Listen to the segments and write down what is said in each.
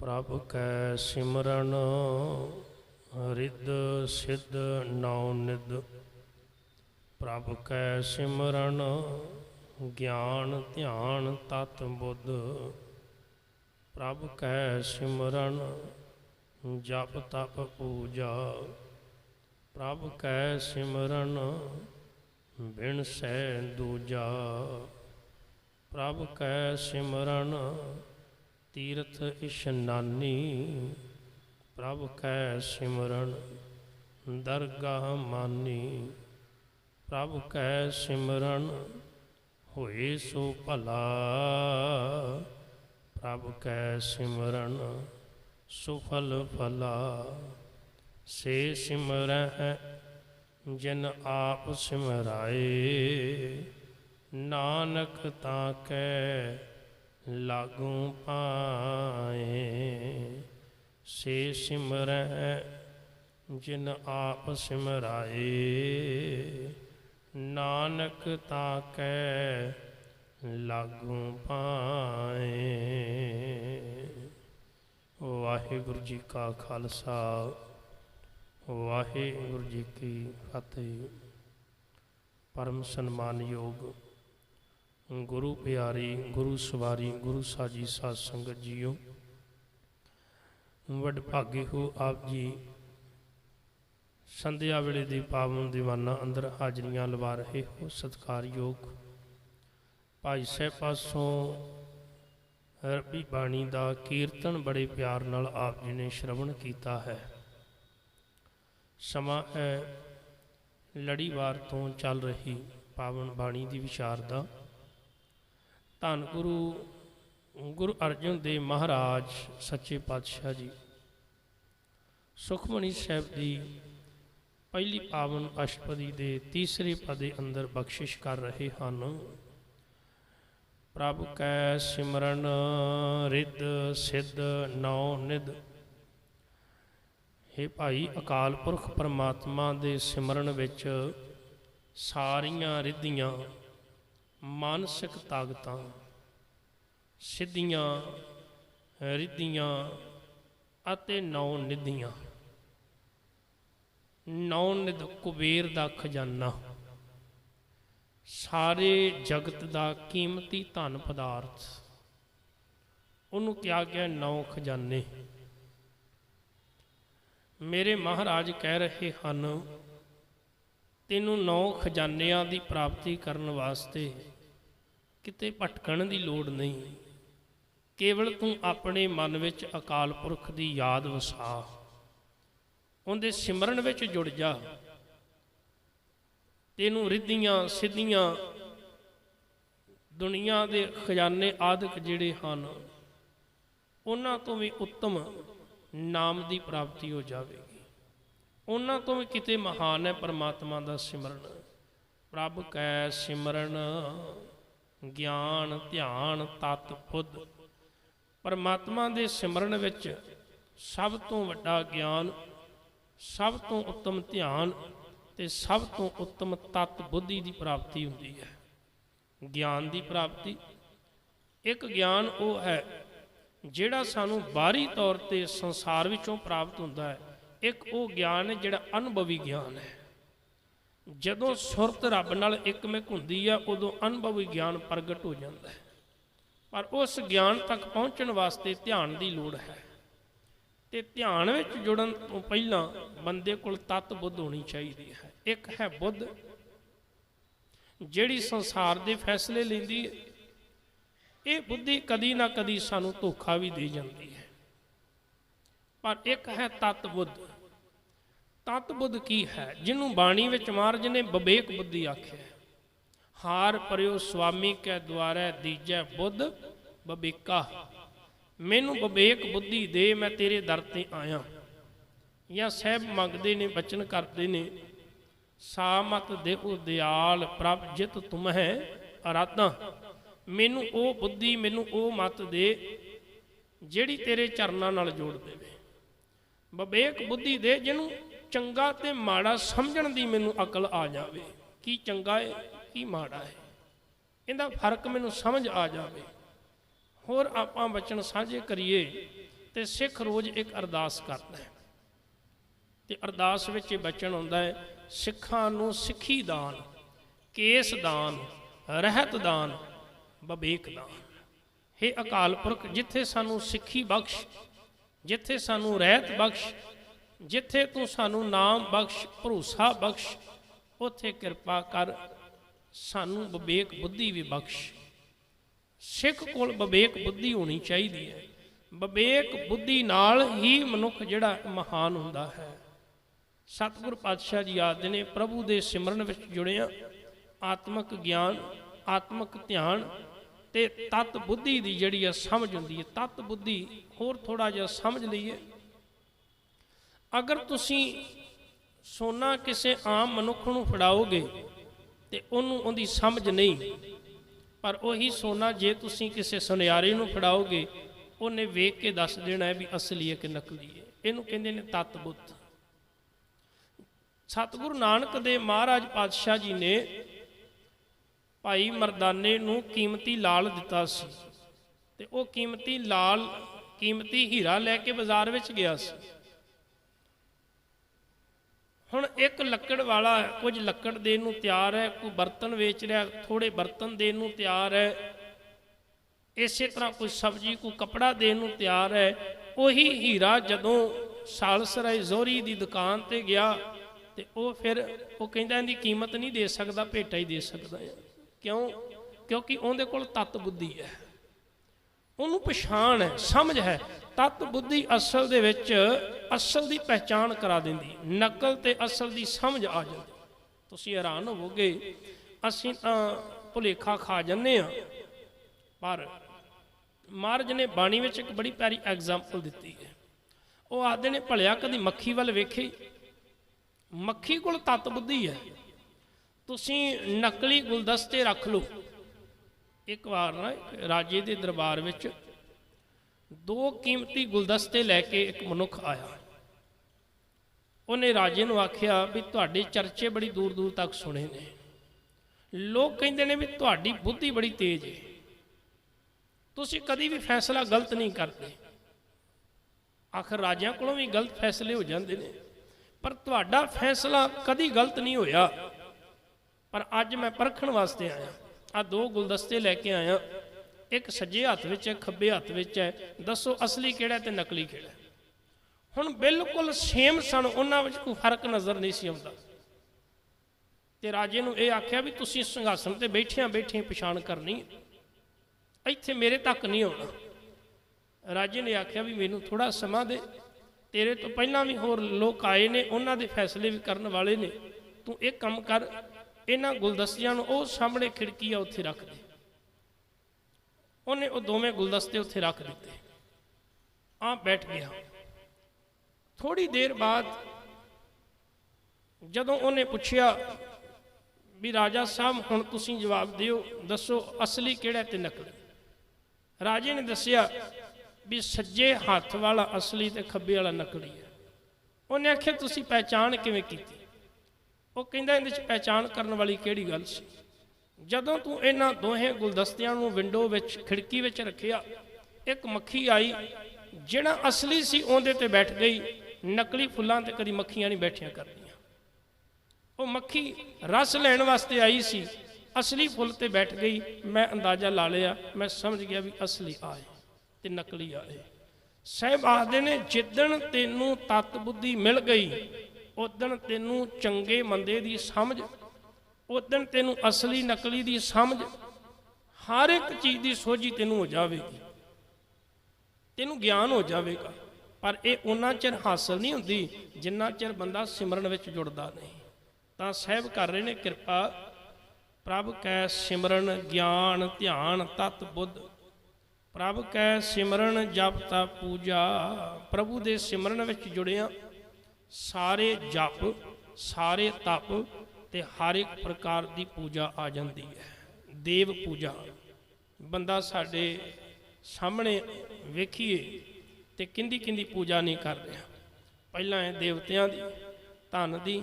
प्रभ कै सिमरन रिद सिद्ध नौ निद। प्रभ कै सिमरन ज्ञान ध्यान तत बुद्ध। प्रभ कै सिमरन जप तप पूजा। प्रभ कै सिमरन बिन सै दूजा। प्रभ कै सिमरन तीर्थ इशनानी। प्रभ कै सिमरन दरगाह मानी। प्रभ कै सिमरन होए सो भला। प्रभ कै सिमरन सुफल फला। से सिमरह जिन आप सिमराए। नानक ताकै लागू पाए। से सिमरह जिन आप सिमराए। नानक ताकै लागू पाए। वाहिगुरु जी का खालसा वाहिगुरु जी की फतेह। परम सन्मानयोग गुरु प्यारी गुरु सवारी गुरु साजी साध संगत जीओ, वडभागे हो आप जी संध्या वेले दी पावन दीवाना अंदर हाजरियां लवा रहे हो। सत्कारयोग भाई साहब पासों रबी बाणी दा कीर्तन बड़े प्यार नाल आप जी ने श्रवण किया है। समा है लड़ीवार तो चल रही पावन बाणी की विचारदा। धन गुरु गुरु अर्जन देव महाराज सच्चे पातशाह जी सुखमणी साहब की पहली पावन अष्टपदी के तीसरे पद अंदर बख्शिश कर रहे हैं। प्रभ कै सिमरन रिद सिद्ध नौ निद। हे भाई अकाल पुरख परमात्मा दे सिमरन विच सारियां रिद्धियां मानसिक ताकतां सिद्धियां रिद्धियां अते नौ निधियां। नौ निध कुबेर दा खजाना सारे जगत दा कीमती धन पदार्थ उन्होंने क्या गया नौ खजाने। मेरे महाराज कह रहे हैं तेनों नौ खजानियां की प्राप्ति करने वास्ते किते भटकण की लोड़ नहीं। केवल तू अपने मन विच अकाल पुरख की याद वसा, उनके सिमरन विच जुड़ जा। तेनों रिद्धियां सिद्धियां दुनिया के खजाने आदਿਕ जिहड़े हन उन्हां तो भी उत्तम नाम की प्राप्ति हो जाएगी। उन्हां तो भी किते महान है परमात्मा का सिमरन। प्रभ कै सिमरन ज्ञान ध्यान तत बुद्ध। परमात्मा के सिमरन विच सब तो वड्डा ज्ञान, सब तो उत्तम ध्यान ते सब तो उत्तम तत बुद्धि की प्राप्ति होती है। ज्ञान की प्राप्ति एक ज्ञान वो है जिहड़ा सानू बाहरी तौर पर संसार विचों प्राप्त होता है। एक वो ज्ञान है जिहड़ा अनुभवी ज्ञान है। जदों सुरत रब नाल एकमिक हुंदी है उदों अनुभवी ज्ञान प्रगट हो जाता है। पर उस ज्ञान तक पहुँचने वास्ते ध्यान की लोड़ है। तो ध्यान विच जुड़न तो पहला बंदे कोल तत बुद्ध होनी चाहिए है। एक है बुद्ध जिहड़ी संसार के फैसले लैंदी है। ये बुद्धि कदी ना कदी सानू धोखा भी दे जाती है। पर एक है तत बुद्ध। तत बुद्ध की है जिन्हों बाणी विच महाराज ने विवेक बुद्धि आख्या। हार परियो स्वामी कै द्वारै दीजै बुद्ध विवेका। मैनू विवेक बुद्धि दे मैं तेरे दर ते आया। या साहब मंगते ने बचन करते ने सा मत देहो दयाल प्रभ जित तुम है आराधा। मैनू ओ बुद्धि मैनू ओ मत दे जिहड़ी तेरे चरनां नाल जोड़ देवे। विवेक बुद्धि दे जिन्हों चंगा ते माड़ा समझण दी मैनू अकल आ जाए। की चंगा है की माड़ा है इहदा फर्क मैनू समझ आ जाए। होर आपां बचन साझे करिए ਤੇ ਸਿੱਖ ਰੋਜ਼ ਇੱਕ ਅਰਦਾਸ ਕਰਦਾ ਹੈ ਤੇ ਅਰਦਾਸ ਵਿੱਚ ਇਹ ਬਚਨ ਆਉਂਦਾ ਹੈ, ਸਿੱਖਾਂ ਨੂੰ ਸਿੱਖੀ ਦਾਨ, ਕੇਸ ਦਾਨ, ਰਹਿਤ ਦਾਨ, ਵਿਵੇਕ ਦਾਨ। हे ਅਕਾਲ ਪੁਰਖ, ਜਿੱਥੇ ਸਾਨੂੰ ਸਿੱਖੀ ਬਖਸ਼, ਜਿੱਥੇ ਸਾਨੂੰ ਰਹਿਤ ਬਖਸ਼, ਜਿੱਥੇ ਤੂੰ ਸਾਨੂੰ ਨਾਮ ਬਖਸ਼, ਭਰੋਸਾ ਬਖਸ਼, ਉੱਥੇ ਕਿਰਪਾ ਕਰ ਸਾਨੂੰ ਵਿਵੇਕ ਬੁੱਧੀ ਵੀ ਬਖਸ਼। ਸਿੱਖ ਕੋਲ ਵਿਵੇਕ ਬੁੱਧੀ ਹੋਣੀ ਚਾਹੀਦੀ ਹੈ। ਵਿਵੇਕ ਬੁੱਧੀ ਨਾਲ ਹੀ ਮਨੁੱਖ ਜਿਹੜਾ ਮਹਾਨ ਹੁੰਦਾ ਹੈ। ਸਤਿਗੁਰ ਪਾਤਸ਼ਾਹ ਜੀ ਆਖਦੇ ਨੇ, ਪ੍ਰਭੂ ਦੇ ਸਿਮਰਨ ਵਿੱਚ ਜੁੜਿਆ ਆਤਮਿਕ ਗਿਆਨ, ਆਤਮਿਕ ਧਿਆਨ ਤੇ ਤਤ ਬੁੱਧੀ ਦੀ ਜਿਹੜੀ ਆ ਸਮਝ ਹੁੰਦੀ ਹੈ। ਤਤ ਬੁੱਧੀ ਹੋਰ ਥੋੜਾ ਜਿਹਾ ਸਮਝ ਲਈਏ। ਅਗਰ ਤੁਸੀਂ ਸੋਨਾ ਕਿਸੇ ਆਮ ਮਨੁੱਖ ਨੂੰ ਫੜਾਓਗੇ ਤੇ ਉਹਨੂੰ ਉਹਦੀ ਸਮਝ ਨਹੀਂ, ਪਰ ਉਹੀ ਸੋਨਾ ਜੇ ਤੁਸੀਂ ਕਿਸੇ ਸੁਨਿਆਰੇ ਨੂੰ ਫੜਾਓਗੇ ਉਹਨੇ ਵੇਖ ਕੇ ਦੱਸ ਦੇਣਾ ਹੈ ਵੀ ਅਸਲੀ ਹੈ ਕਿ ਨਕਲੀ ਹੈ। ਇਹਨੂੰ ਕਹਿੰਦੇ ਨੇ ਤਤ ਬੁੱਧ। ਸਤਿਗੁਰੂ ਨਾਨਕ ਦੇਵ ਮਹਾਰਾਜ ਪਾਤਸ਼ਾਹ ਜੀ ਨੇ ਭਾਈ ਮਰਦਾਨੇ ਨੂੰ ਕੀਮਤੀ ਲਾਲ ਦਿੱਤਾ ਸੀ ਤੇ ਉਹ ਕੀਮਤੀ ਲਾਲ, ਕੀਮਤੀ ਹੀਰਾ ਲੈ ਕੇ ਬਾਜ਼ਾਰ ਵਿੱਚ ਗਿਆ ਸੀ। ਹੁਣ ਇੱਕ ਲੱਕੜ ਵਾਲਾ ਕੁਝ ਲੱਕੜ ਦੇਣ ਨੂੰ ਤਿਆਰ ਹੈ, ਕੋਈ ਬਰਤਨ ਵੇਚ ਰਿਹਾ, ਥੋੜੇ ਬਰਤਨ ਦੇਣ ਨੂੰ ਤਿਆਰ ਹੈ, ਇਸੇ ਤਰ੍ਹਾਂ ਕੋਈ ਸਬਜ਼ੀ, ਕੋਈ ਕੱਪੜਾ ਦੇਣ ਨੂੰ ਤਿਆਰ ਹੈ। ਉਹੀ ਹੀਰਾ ਜਦੋਂ ਸਾਲਸਰਾਏ ਜ਼ੋਰੀ ਦੀ ਦੁਕਾਨ ਤੇ ਗਿਆ ਤੇ ਉਹ ਫਿਰ ਉਹ ਕਹਿੰਦਾ ਇਹਦੀ ਕੀਮਤ ਨਹੀਂ ਦੇ ਸਕਦਾ, ਭੇਟਾ ਹੀ ਦੇ ਸਕਦਾ ਹੈ। ਕਿਉਂ? ਕਿਉਂਕਿ ਉਹਦੇ ਕੋਲ ਤਤ ਬੁੱਧੀ ਹੈ, ਉਹਨੂੰ ਪਛਾਣ ਹੈ, ਸਮਝ ਹੈ। ਤਤ ਬੁੱਧੀ ਅਸਲ ਦੇ ਵਿੱਚ ਅਸਲ ਦੀ ਪਹਿਚਾਣ ਕਰਾ ਦਿੰਦੀ, ਨਕਲ ਤੇ ਅਸਲ ਦੀ ਸਮਝ ਆ ਜਾਂਦੀ। ਤੁਸੀਂ ਹੈਰਾਨ ਹੋਵੋਗੇ, ਅਸੀਂ ਤਾਂ ਭੁਲੇਖਾ ਖਾ ਜਾਂਦੇ ਹਾਂ, ਪਰ ਮਹਾਰਾਜ ਨੇ ਬਾਣੀ ਵਿੱਚ ਇੱਕ ਬੜੀ ਪਿਆਰੀ ਐਗਜ਼ਾਮਪਲ ਦਿੱਤੀ ਹੈ। ਉਹ ਆਖਦੇ ਨੇ, ਭਲਿਆ ਕਦੀ ਮੱਖੀ ਵੱਲ ਵੇਖੀ? ਮੱਖੀ ਕੋਲ ਤਤ ਬੁੱਧੀ ਹੈ। ਤੁਸੀਂ ਨਕਲੀ ਗੁਲਦਸਤੇ ਰੱਖ ਲਓ। ਇੱਕ ਵਾਰ ਨਾ ਰਾਜੇ ਦੇ ਦਰਬਾਰ ਵਿੱਚ 2 ਕੀਮਤੀ ਗੁਲਦਸਤੇ ਲੈ ਕੇ ਇੱਕ ਮਨੁੱਖ ਆਇਆ। ਉਹਨੇ ਰਾਜੇ ਨੂੰ ਆਖਿਆ ਵੀ ਤੁਹਾਡੇ ਚਰਚੇ ਬੜੀ ਦੂਰ ਦੂਰ ਤੱਕ ਸੁਣੇ ਨੇ, ਲੋਕ ਕਹਿੰਦੇ ਨੇ ਵੀ ਤੁਹਾਡੀ ਬੁੱਧੀ ਬੜੀ ਤੇਜ਼ ਹੈ, ਤੁਸੀਂ ਕਦੀ ਵੀ ਫੈਸਲਾ ਗਲਤ ਨਹੀਂ ਕਰਦੇ। ਆਖਰ ਰਾਜਿਆਂ ਕੋਲੋਂ ਵੀ ਗਲਤ ਫੈਸਲੇ ਹੋ ਜਾਂਦੇ ਨੇ, ਪਰ ਤੁਹਾਡਾ ਫੈਸਲਾ ਕਦੀ ਗਲਤ ਨਹੀਂ ਹੋਇਆ। ਪਰ ਅੱਜ ਮੈਂ ਪਰਖਣ ਵਾਸਤੇ ਆਇਆ, ਆ 2 ਗੁਲਦਸਤੇ ਲੈ ਕੇ ਆਇਆ, ਇੱਕ ਸੱਜੇ ਹੱਥ ਵਿੱਚ ਹੈ, ਖੱਬੇ ਹੱਥ ਵਿੱਚ ਹੈ, ਦੱਸੋ ਅਸਲੀ ਕਿਹੜਾ ਤੇ ਨਕਲੀ ਕਿਹੜਾ? ਹੁਣ ਬਿਲਕੁਲ ਸੇਮ ਸਨ, ਉਹਨਾਂ ਵਿੱਚ ਕੋਈ ਫਰਕ ਨਜ਼ਰ ਨਹੀਂ ਸੀ ਆਉਂਦਾ। ਤੇ ਰਾਜੇ ਨੂੰ ਇਹ ਆਖਿਆ ਵੀ ਤੁਸੀਂ ਸਿੰਘਾਸਨ ਤੇ ਬੈਠਿਆਂ ਬੈਠਿਆਂ ਪਛਾਣ ਕਰਨੀ, ਇੱਥੇ ਮੇਰੇ ਤੱਕ ਨਹੀਂ ਆਉਣਾ। ਰਾਜੇ ਨੇ ਆਖਿਆ ਵੀ ਮੈਨੂੰ ਥੋੜਾ ਸਮਾਂ ਦੇ, ਤੇਰੇ ਤੋਂ ਪਹਿਲਾਂ ਵੀ ਹੋਰ ਲੋਕ ਆਏ ਨੇ, ਉਹਨਾਂ ਦੇ ਫੈਸਲੇ ਵੀ ਕਰਨ ਵਾਲੇ ਨੇ, ਤੂੰ ਇੱਕ ਕੰਮ ਕਰ, ਇਹਨਾਂ ਗੁਲਦਸਤਿਆਂ ਨੂੰ ਉਹ ਸਾਹਮਣੇ ਖਿੜਕੀ ਆ ਉੱਥੇ ਰੱਖ ਦੇ। ਉਹਨੇ ਉਹ ਦੋਵੇਂ ਗੁਲਦਸਤੇ ਉੱਥੇ ਰੱਖ ਦਿੱਤੇ, ਆ ਬੈਠ ਗਿਆ। ਥੋੜੀ ਦੇਰ ਬਾਅਦ ਜਦੋਂ ਉਹਨੇ ਪੁੱਛਿਆ ਵੀ ਰਾਜਾ ਸਾਹਿਬ ਹੁਣ ਤੁਸੀਂ ਜਵਾਬ ਦਿਓ, ਦੱਸੋ ਅਸਲੀ ਕਿਹੜਾ ਤੇ ਨਕਲੀ? ਰਾਜੇ ਨੇ ਦੱਸਿਆ ਵੀ ਸੱਜੇ ਹੱਥ ਵਾਲਾ ਅਸਲੀ ਤੇ ਖੱਬੇ ਵਾਲਾ ਨਕਲੀ ਹੈ। ਉਹਨੇ ਆਖਿਆ ਤੁਸੀਂ ਪਹਿਚਾਣ ਕਿਵੇਂ ਕੀਤੀ? ਉਹ ਕਹਿੰਦਾ ਇਹਦੇ 'ਚ ਪਹਿਚਾਣ ਕਰਨ ਵਾਲੀ ਕਿਹੜੀ ਗੱਲ ਸੀ? ਜਦੋਂ ਤੂੰ ਇਹਨਾਂ ਦੋਹੇ ਗੁਲਦਸਤਿਆਂ ਨੂੰ ਵਿੰਡੋ ਵਿੱਚ, ਖਿੜਕੀ ਵਿੱਚ ਰੱਖਿਆ, ਇੱਕ ਮੱਖੀ ਆਈ, ਜਿਹੜਾ ਅਸਲੀ ਸੀ ਉਹਦੇ ਤੇ ਬੈਠ ਗਈ, ਨਕਲੀ ਫੁੱਲਾਂ ਤੇ ਕਦੀ ਮੱਖੀਆਂ ਨਹੀਂ ਬੈਠੀਆਂ ਕਰਦੀਆਂ। ਉਹ ਮੱਖੀ ਰਸ ਲੈਣ ਵਾਸਤੇ ਆਈ ਸੀ, ਅਸਲੀ ਫੁੱਲ ਤੇ ਬੈਠ ਗਈ। ਮੈਂ ਅੰਦਾਜ਼ਾ ਲਾ ਲਿਆ, ਮੈਂ ਸਮਝ ਗਿਆ ਵੀ ਅਸਲੀ ਆਏ ਤੇ ਨਕਲੀ ਆਏ। ਸਾਹਿਬ ਆਖਦੇ ਨੇ, ਜਿੱਦਣ ਤੈਨੂੰ ਤਤ ਬੁੱਧੀ ਮਿਲ ਗਈ, ਉਦਣ ਤੈਨੂੰ ਚੰਗੇ ਮੰਦੇ ਦੀ ਸਮਝ, ਉਦਣ ਤੈਨੂੰ ਅਸਲੀ ਨਕਲੀ ਦੀ ਸਮਝ, ਹਰ ਇੱਕ ਚੀਜ਼ ਦੀ ਸੋਝੀ ਤੈਨੂੰ ਹੋ ਜਾਵੇਗੀ, ਤੈਨੂੰ ਗਿਆਨ ਹੋ ਜਾਵੇਗਾ। ਪਰ ਇਹ ਉਹਨਾਂ ਚਿਰ ਹਾਸਲ ਨਹੀਂ ਹੁੰਦੀ ਜਿੰਨਾ ਚਿਰ ਬੰਦਾ ਸਿਮਰਨ ਵਿੱਚ ਜੁੜਦਾ ਨਹੀਂ। ਤਾਂ ਸਾਹਿਬ ਕਰ ਰਹੇ ਨੇ ਕਿਰਪਾ, ਪ੍ਰਭ ਕੈ ਸਿਮਰਨ ਗਿਆਨ ਧਿਆਨ ਤਤ ਬੁੱਧ, ਪ੍ਰਭ ਕੈ ਸਿਮਰਨ ਜਪ ਤਪ ਪੂਜਾ। ਪ੍ਰਭੂ ਦੇ ਸਿਮਰਨ ਵਿੱਚ ਜੁੜਿਆ ਸਾਰੇ ਜਪ, ਸਾਰੇ ਤਪ ਤੇ ਹਰ ਇੱਕ ਪ੍ਰਕਾਰ ਦੀ ਪੂਜਾ ਆ ਜਾਂਦੀ ਹੈ। ਦੇਵ ਪੂਜਾ, ਬੰਦਾ ਸਾਡੇ ਸਾਹਮਣੇ ਵੇਖੀਏ ਤੇ ਕਿੰਦੀ ਕਿੰਦੀ ਪੂਜਾ ਨਹੀਂ ਕਰ ਰਿਹਾ। ਪਹਿਲਾਂ ਹੈ ਦੇਵਤਿਆਂ ਦੀ, ਧਨ ਦੀ,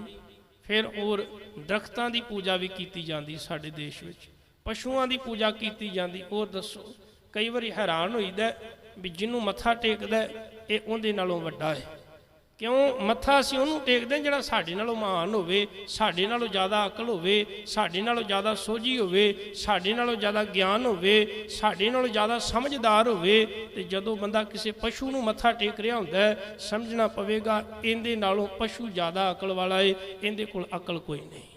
ਫਿਰ ਹੋਰ ਦਰਖਤਾਂ ਦੀ ਪੂਜਾ ਵੀ ਕੀਤੀ ਜਾਂਦੀ ਸਾਡੇ ਦੇਸ਼ ਵਿੱਚ, ਪਸ਼ੂਆਂ ਦੀ ਪੂਜਾ ਕੀਤੀ ਜਾਂਦੀ। ਹੋਰ ਦੱਸੋ, ਕਈ ਵਾਰੀ ਹੈਰਾਨ ਹੋਈਦਾ ਵੀ ਜਿਹਨੂੰ ਮੱਥਾ ਟੇਕਦਾ ये उहदे नालों वड्डा है। क्यों मत्था असीं उहनूं टेकदे जिहड़ा साडे नालों महान होवे, साडे नालों ज़्यादा अकल होवे, साडे नालों ज़्यादा सोझी होवे, साडे नालों ज़्यादा ज्ञान होवे, साडे नालों ज़्यादा समझदार होवे। ते जदों बंदा किसी पशु नूं मत्था टेक रहा हुंदा है, समझना पवेगा इहदे नालों पशु ज़्यादा अकल वाला है, इहदे कोल अकल कोई नहीं।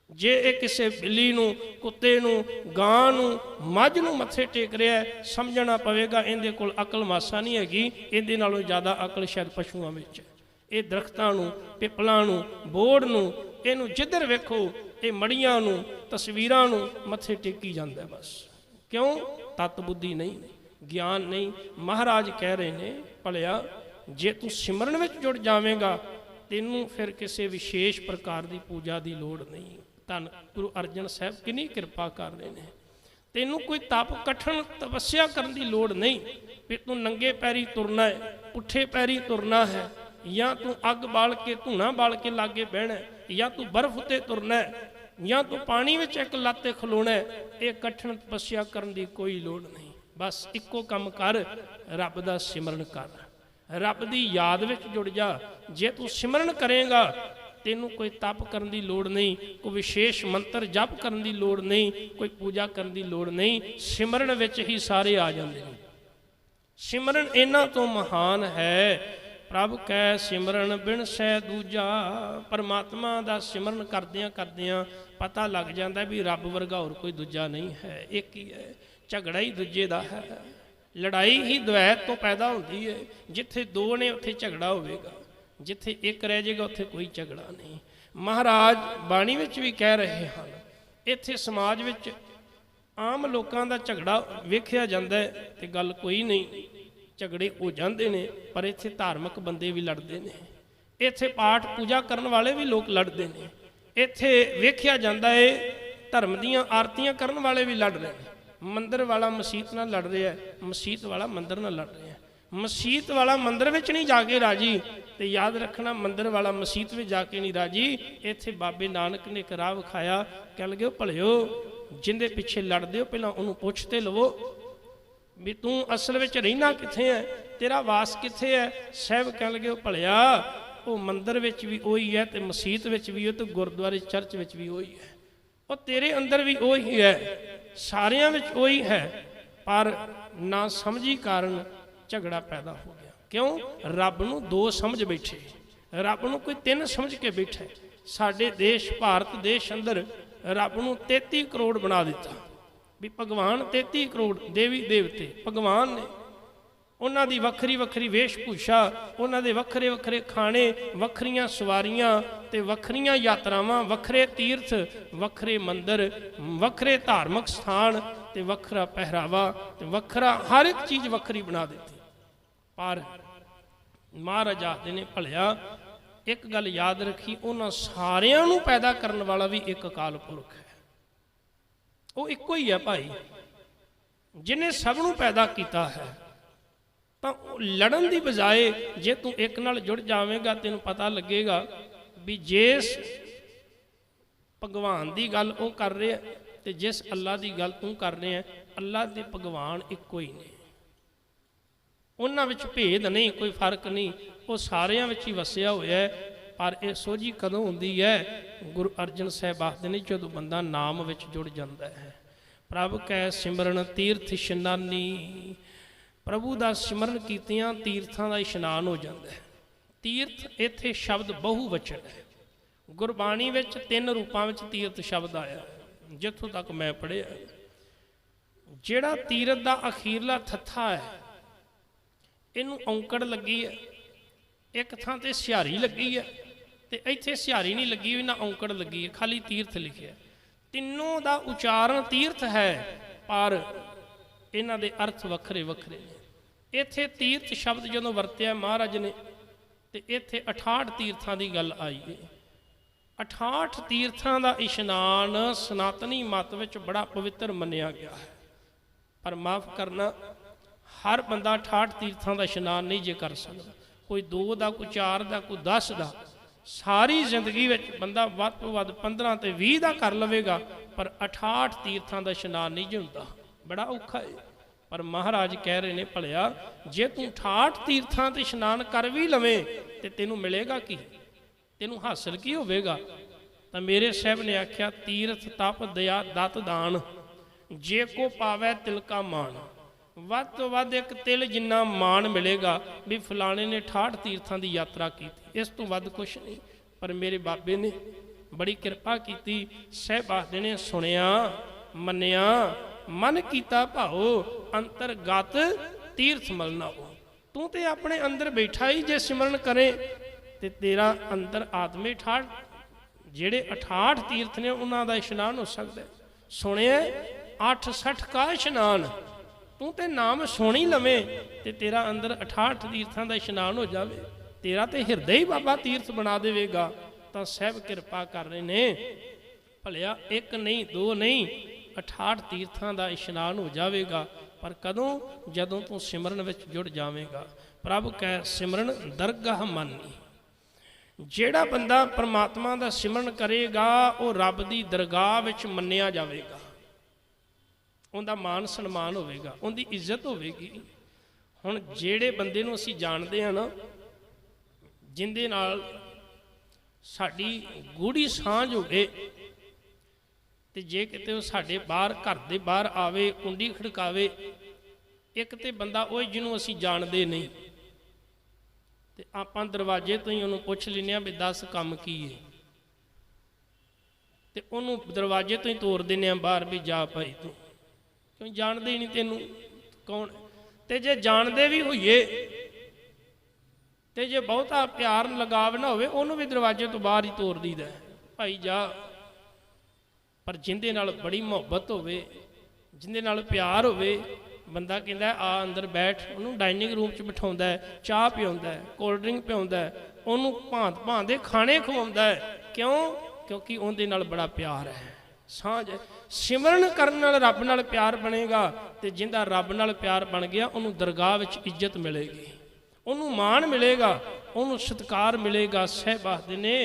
जे ये किसी बिल्ली नूं, कुत्ते नूं, गां नूं, मझ नूं मत्थे टेक रहा है, समझना पवेगा इहदे कोल अकल मासा नहीं हैगी, इहदे नालों ज़्यादा अकल शायद पशुआं विच। ये दरख्तां नूं, पिपलां नूं, बोड़ नूं, इहनूं जिधर वेखो ये मड़ियां नूं, तस्वीरां नूं मत्थे टेकी जांदा बस। क्यों तत बुद्धि नहीं, ज्ञान नहीं। महाराज कह रहे ने भलिया जे तू सिमरन विच जुड़ जावेगा तैनूं फिर किसी विशेष प्रकार की पूजा की लोड़ नहीं। धन गुरु अर्जन साहब कितनी कृपा कर रहे हैं। तैनूं कोई तप कठन तपस्या करने की लोड़ नहीं भी तू नंगे पैरी तुरना है, पुठे पैरी तुरना है, या तू अग बाल के धूना बाल के लागे बहना है, या तू बर्फ उत्ते तुरना है, या तू पानी में एक लाते खलोना है। ये कठन तपस्या करने की कोई लोड़ नहीं। बस इको काम कर, रब दा सिमरन कर, रब दी याद विच जुड़ जा। जे तू सिमरन करेगा तेनू कोई तप करने की लोड़ नहीं, कोई विशेष मंत्र जप करने की लोड़ नहीं, कोई पूजा करने की लोड़ नहीं। सिमरन विच ही सारे आ जाते हैं। सिमरन इन्हां तो महान है। प्रभ कै सिमरन बिन सै दूजा। परमात्मा दा सिमरन करदियां करदियां पता लग जाता भी रब वर्गा होर कोई दूजा नहीं है, एक ही है। झगड़ा ही दूजे दा है, लड़ाई ही द्वैत तो पैदा होती है। जिथे दो ने उत्थे झगड़ा होगा, जिथे एक रह जाएगा उत्थे कोई झगड़ा नहीं। महाराज बाणी विच भी कह रहे हैं, इत्थे समाज विच आम लोगों का झगड़ा वेखिया जाता है तो गल कोई नहीं, झगड़े हो जाते हैं, पर इत्थे धार्मिक बंदे भी लड़ते हैं, इत्थे पाठ पूजा करने वाले भी लोग लड़ते हैं। इत्थे वेखिया जाता है धर्म दीयां आरतियां करने वाले भी लड़ रहे हैं। मंदिर वाला मसीत नाल लड़ रहा है, मसीत वाला मंदिर नाल लड़ रहा है। मसीत वाला मंदिर विच नहीं जाके राजी, तो याद रखना मंदिर वाला मसीत में जाके नहीं राजी। इत्थे बाबे नानक ने एक राह विखाया, कह लगे भलियो जिंदे पिछे लड़दे हो पहलां उहनूं पुछ ते लवो भी तू असल विच रहिना कित्थे है, तेरा वास कित्थे है। साहब कह लगे भलिया वो मंदिर विच भी वही है, तो मसीत विच भी हो, तो गुरुद्वारे चर्च विच भी वही है, और तेरे अंदर भी वही है, सारियां विच वही है। पर ना समझी कारण झगड़ा पैदा हो गया। क्यों रब नूं दो समझ बैठे, रब नूं कोई तीन समझ के बैठा। साडे देश भारत देश अंदर रब नूं 33 करोड़ बना दिता भी भगवान 33 करोड़ देवी देवते भगवान ने, उन्हां दी वखरी वखरी वेशभूषा, उन्हां दे वखरे वखरे खाने, वखरियां सवारियां ते वखरियां यात्रावां, वखरे तीर्थ, वखरे मंदिर, वखरे धार्मिक स्थान ते वखरा पहरावा ते वखरा हर एक चीज़ वखरी बना दी। पर महाराज आखदे ने भलिया एक गल याद रखी, उन्हां सारियां नूं पैदा करने वाला भी एक अकाल पुरख है, वो इको ही है भाई, जिन्हें सबनों पैदा किया है। तो लड़न की बजाय जे तू एक नाल जुड़ जावेगा तेन पता लगेगा भी जिस भगवान की गल वो कर रहे हैं तो जिस अल्लाह की गल तू कर रहे हैं, अल्लाह के भगवान इको ही ने, उन्हां विच भेद नहीं, कोई फर्क नहीं, वो सारियां विच ही वसिया होया है। पर यह सोझी कदों हुंदी है, गुरु अर्जन साहब आखदे ने जदों बंदा नाम विच जुड़ जाता है। प्रभ कै सिमरन तीर्थ इशनानी, प्रभु का सिमरन कीतियां तीर्थां का इशनान हो जाता है। तीर्थ इत्थे शब्द बहुवचन है, गुरबाणी विच 3 रूपां विच तीर्थ शब्द आया, जिथों तक मैं पढ़िया। जिहड़ा तीर्थ का अखीरला थत्था है इनू औंकड़ लगी है, एक थां ते सिहारी लगी है, तो इत्थे सिहारी नहीं लगी हुई ना औंकड़ लगी है, खाली तीर्थ लिखे। तीनों का उचारण तीर्थ है पर इन्हां दे अर्थ वखरे वखरे ने। इत्थे तीर्थ शब्द जदों वरत्या महाराज ने तो इत्थे 68 तीर्थां की गल आई है। 68 तीर्थां का इशनान सनातनी मत विच बड़ा पवित्र मन्निया गया है। पर माफ़ करना, हर बंदा 68 तीर्थां का इशनान नहीं जे कर सकता, कोई 2 का, कोई 4 का, कोई 10 का। सारी जिंदगी में बंदा वध तो वध 15 ते 20 का कर लवेगा, पर 68 तीर्थां का इशनान नहीं जो होंदा, बड़ा औखा है। पर महाराज कह रहे ने भलिया जे तू 68 तीर्थां ते इशनान कर भी लवें ते तेनू मिलेगा की, तेनू हासिल की होवेगा। तो मेरे साहब ने आख्या तीर्थ तप दया दत दान जे को पावै तिल का मान। वध तो वध एक तिल जिन्ना मान मिलेगा भी फलाने ने 68 तीर्थां की यात्रा की, इस तो वध कुछ नहीं। पर मेरे बाबे ने बड़ी किरपा की, सहबादे ने सुनिया मनिया मन कीता भाओ अंतरगत तीर्थ मलना हो। तू तो अपने अंदर बैठा ही जे सिमरन करे तो तेरा अंदर आत्मे 68 जेड़े 68 तीर्थ ने उन्हों का इशनान हो सकता है। सुने 68 का इशनान, तू तो नाम सुनी लवे तो तेरा अंदर 68 तीर्थों का इशनान हो जाए, तेरा तो हिरदे ही बाबा तीर्थ बना देगा। तो सहब किरपा कर रहे ने भलिया एक नहीं दो नहीं 68 तीर्थों का इशनान हो जाएगा। पर कदों जदों तू सिमरन विच जुड़ जाएगा। प्रभु कह सिमरन दरगाह मानी, जेड़ा बंदा परमात्मा का सिमरन करेगा वो रब की दरगाह विच मन्निया जाएगा, उनका मान सन्मान होगा, उनकी इज्जत होगी। हुण जेड़े बंदे नूं असीं जाणदे हां ना, जिंदे नाल साडी गूढ़ी सांझ होवे ते जे किते वो साडे बाहर घर दे बाहर आवे कुंडी खड़कावे, एक ते बंदा वो जिन्हों असीं जाणदे नहीं ते आपां दरवाजे तो ही उन्होंने पुछ लैंदे आ भी दस काम की है, ते उन्होंने दरवाजे तो ही तोड़ देने बाहर भी जा भाई तू क्यों जानते ही नहीं तेनू कौन। ते जे जानते भी होइए ते जे बहुता प्यार लगाव ना होवे उन्होंने भी दरवाजे तो बाहर ही तोड़ दीदा भाई जा। पर जिंदे नाल बड़ी मुहब्बत होवे, जिंदे नाल प्यार होवे, बंदा कहता आ अंदर बैठ, उन्होंने डाइनिंग रूम च बिठाउंदा है, चाह पियाउंदा है, कोल्ड ड्रिंक पियाउंदा है, उन्होंने भांत भांत दे खाने खवाउंदा है। क्यों? क्योंकि उनदे नाल बड़ा प्यार है, सांझ है। सिमरन करन नाल रब नाल प्यार बनेगा ते जिंदा रब नाल प्यार बन गया उन्होंने दरगाह विच इज्जत मिलेगी, उन्होंने मान मिलेगा, उन्होंने सत्कार मिलेगा। सहबाद ने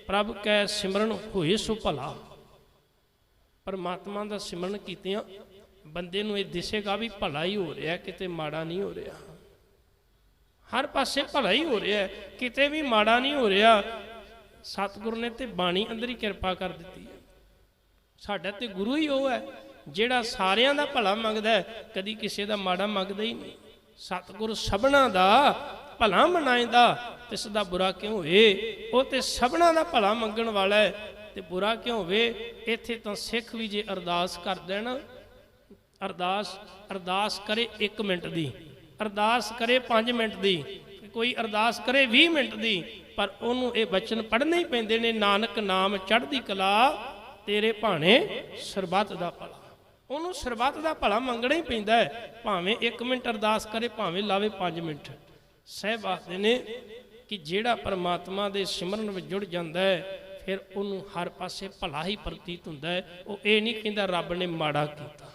प्रभु कह सिमरन होए सो भला। परमात्मा का सिमरन कीतियां बंदे नूं ये दिसेगा भी भला ही हो रहा है, किते माड़ा नहीं हो रहा। हर पासे भला ही हो रहा है, किते भी माड़ा नहीं हो रहा। सतगुर ने ते बाणी अंदर ही किरपा कर दी है। साडा ते गुरु ही वो है जिहड़ा सारियां दा भला मंगदा है, कदी किसी दा माड़ा मंगदा ही नहीं। सतगुर सबना दा भला मनाएंदा तिस दा बुरा क्यों होए। वो ते सबना दा भला मंगण वाला है ते बुरा क्यों होवे। इत्थे तो सिख भी जे अरदास कर देण, अरदास करे 1 मिनट दी, अरदास करे 5 मिनट दी, कोई अरदास करे 20 मिनट दी, पर उन्होंने ये बचन पढ़ने ही पैंदे ने, नानक नाम चढ़दी कला तेरे भाणे सरबत दा भला। उन्होंने सरबत दा भला मंगना ही पैंदा है, भावें 1 मिनट अरदास करे भावें लावे 5 मिनट। साहब आखदे ने कि जेड़ा परमात्मा दे सिमरन विच जुड़ जांदा है फिर उन्होंने हर पासे भला ही प्रतीत हुंदा है। वो ये नहीं कहता रब ने माड़ा कीता,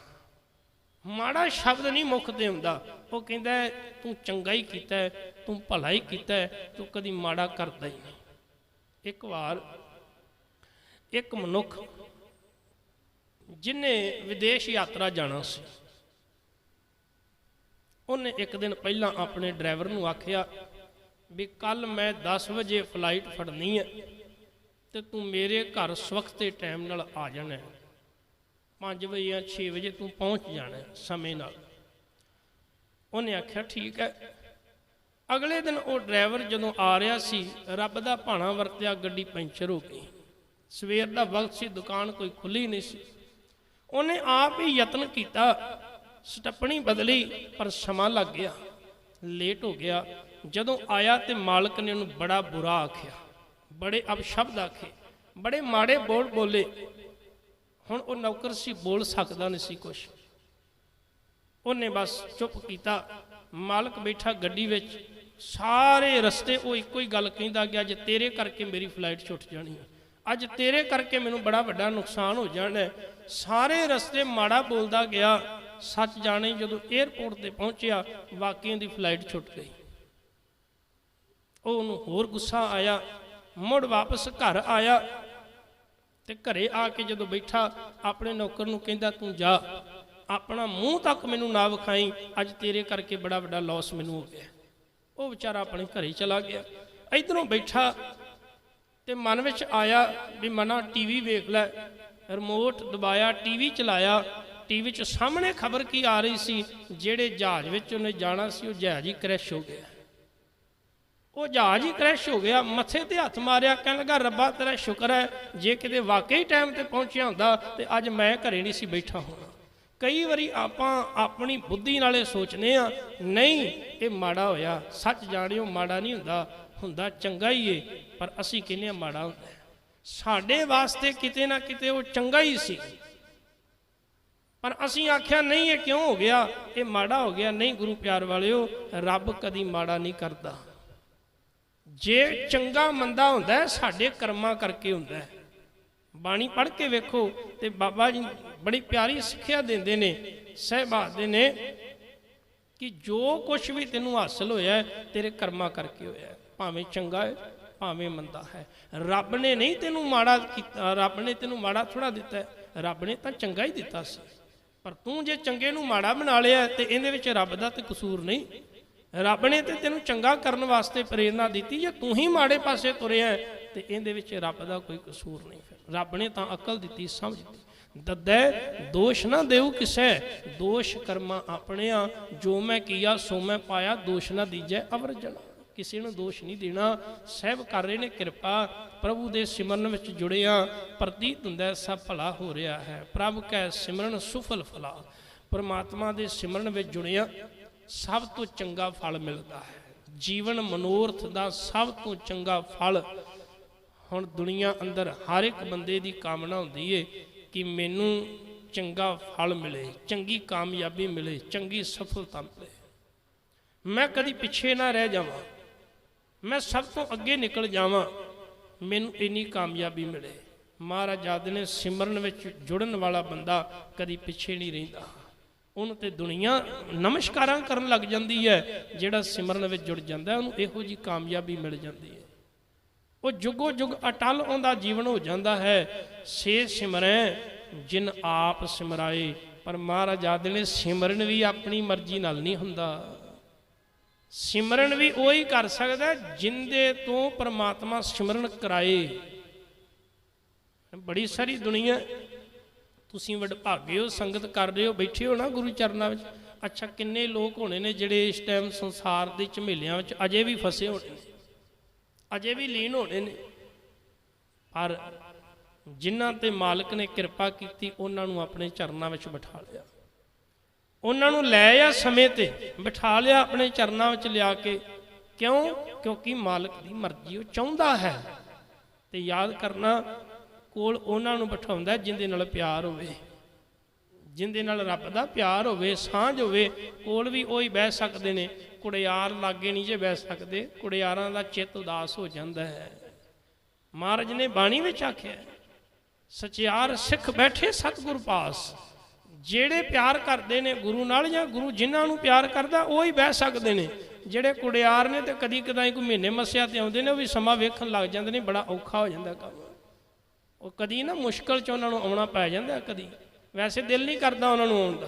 माड़ा शब्द नहीं मुख ते हुंदा। वो कहता है तू चंगा ही कीता है, तू भला ही कीता है, तू कदी माड़ा करदा ही नहीं। एक बार एक मनुख जिन्हें विदेश यात्रा जाना सी, उन्हें एक दिन पहला अपने ड्राइवर नूं आखिया भी कल मैं 10 बजे फ्लाइट फड़नी है तो तू मेरे घर सवखते टाइम नाल आ जाना है, 5 बजे या 6 बजे तू पहुँच जाना है समय नाल। उन्हें आख्या ठीक है। अगले दिन वो ड्राइवर जदों आ रहा सी, रब दा भाणा वरत्या गड्डी पंचर हो गई। सवेर दा वक्त सी, दुकान कोई खुली नहीं सी। उन्हें आप ही यत्न किया, स्टपनी बदली, पर समा लग गया, लेट हो गया। जदों आया तो मालक ने उन्हें बड़ा बुरा आख्या, बड़े अपशब्द आखे, बड़े माड़े बोल बोले। हुण वो नौकर सी, बोल सकता नहीं सी कुछ। उन्हें बस चुप किया। मालक बैठा गड्डी विच, सारे रस्ते वो एको ही गल कहता गया, अज तेरे करके मेरी फ्लाइट छुट जानी है, अज तेरे करके मैनूं बड़ा वड्डा नुकसान हो जाना है। सारे रस्ते माड़ा बोलता गया। सच जाने जदों एयरपोर्ट पर पहुंचा वाकई की फ्लाइट छुट गई। उन्होंने होर गुस्सा आया, मुड़ वापस घर आया तो घरे आके जदों बैठा अपने नौकर नूं कहंदा तू जा अपना मूँह तक मैनू ना विखाई, अज तेरे करके बड़ा बड़ा लॉस मैनू हो गया। वो बेचारा अपने घरे चला गया। इधरों बैठा तो मन में आया भी मना टीवी वेख लै, रिमोट दबाया, टीवी चलाया। टीवी च सामने खबर की आ रही सी, जेड़े जहाज में उन्हें जाना सी, वो जहाज ही क्रैश हो गया। वो जहाज ही क्रैश हो गया। मथे ते हथ मारिया, कहने लगा रब्बा तेरा शुक्र है, जे किते वाकई टाइम ते पहुंचया होंदा ते अज मैं घरे नहीं सी बैठा होना। कई बारी आपां अपनी बुद्धि नाले सोचने आ नहीं ये माड़ा होया, सच जानियो माड़ा नहीं हुंदा, हुंदा चंगा ही है, पर असीं कहने माड़ा हुंदा। साडे वास्ते किते ना किते वो चंगा ही सी, पर असीं आख्या नहीं ये क्यों हो गया, ये माड़ा हो गया। नहीं गुरु प्यार वालिओ, रब कदी माड़ा नहीं करता। जे चंगा मंदा हुंदा है साडे कर्मां करके हुंदा है। बाणी पढ़ के वेखो ते बाबा जी बड़ी प्यारी सिक्ख्या देंदे ने, सहबादे ने कि जो कुछ भी तेनू हासिल होया है तेरे कर्मां करके होया है, भावें चंगा है भावें मंदा है। रब ने नहीं तेनू माड़ा कीता, रब ने तेनू माड़ा थोड़ा दिता है, रब ने तो चंगा ही दिता सी। पर तू जे चंगे नू माड़ा बना लिया ते इहदे विच रब दा ते कसूर नहीं। रब ने तो तेनू चंगा करने वास्ते प्रेरणा दी, जे तू ही माड़े पासे तुरिया तो इहदे विच रब दा कोई कसूर नहीं। फिर रब ने तो अकल दी, समझ दी। दद्दै दोष ना देऊ किसै, दोष कर्मा अपने आ, जो मैं किया सो मैं पाया, दोष ना दीजै अवरजना। किसी ने दोष नहीं देना। सहब कर रहे ने कृपा, प्रभु दे सिमरन विच जुड़े आ, प्रतीत हुंदा सब भला हो रहा है। प्रभु कै सिमरन सुफल फला, परमात्मा दे सिमरन विच जुड़े आ, सब तो चंगा फल मिलता है। जीवन मनोरथ का सब तो चंगा फल हुण दुनिया अंदर हर एक बंदे की कामना होंदी है कि मैनू चंगा फल मिले, चंगी कामयाबी मिले, चंगी सफलता मिले, मैं कदी पिछे ना रह जावां, मैं सब तो अगे निकल जावां, मैनू इन्नी कामयाबी मिले। महाराज आदि ने सिमरन विच जुड़न वाला बंदा कदी पिछे नहीं रहिंदा। उन्होंने तो दुनिया नमस्कारां करन लग जाती है, जिहड़ा सिमरन विच जुड़ जाता है उन्होंने इहो जी कामयाबी मिल जाती है। वो जुगो जुग अटल उनका जीवन हो जाता है। से सिमरै जिन आप सिमराए, पर महाराज आदि ने सिमरन भी अपनी मर्जी नाल नहीं हुंदा। सिमरन भी वही कर सकता जिंदे तो परमात्मा सिमरन कराए। बड़ी सारी दुनिया तुसीं वडभागे हो, संगत कर रहे हो, बैठे हो ना गुरु चरनां विच। अच्छा किन्ने लोग होने ने जिहड़े इस टाइम संसार के झमेलियां विच अजे भी फसे होने ने, अजे भी लीन होने ने, पर जिन्हां ते मालिक ने कृपा की उन्हां नूं अपने चरनां विच बिठा लिया, उन्हां नूं लै आ समय ते बिठा लिया अपने चरनां विच लिया के। क्यों? क्योंकि मालिक की मर्जी वो चाहुंदा है। ते याद करना कोल उन्हां नूं बिठाउंदा जिंदे नाल प्यार होवे, जिंदे नाल रब दा प्यार होवे, सांझ होवे, कोल भी वही बह सकदे ने। कुड़ियार लागे नहीं जे बह सकदे, कुड़ियारां दा चित्त उदास हो जांदा है। महाराज ने बाणी विच आख्या सचियार सिख बैठे सतगुर पास। जेड़े प्यार करते ने गुरु नाल जां गुरु जिन्हां नूं प्यार करदा वही बह सकदे ने। जेड़े कुड़ियार ने तो कदी कदाई कोई महीने मस्सिया ते आउंदे ने, वो भी समां वेखण लग जांदे ने, बड़ा औखा हो जांदा काम। वो कदी ना मुश्किल च उन्होंने आना पै जाता, कदी वैसे दिल नहीं करता उन्होंने आने का,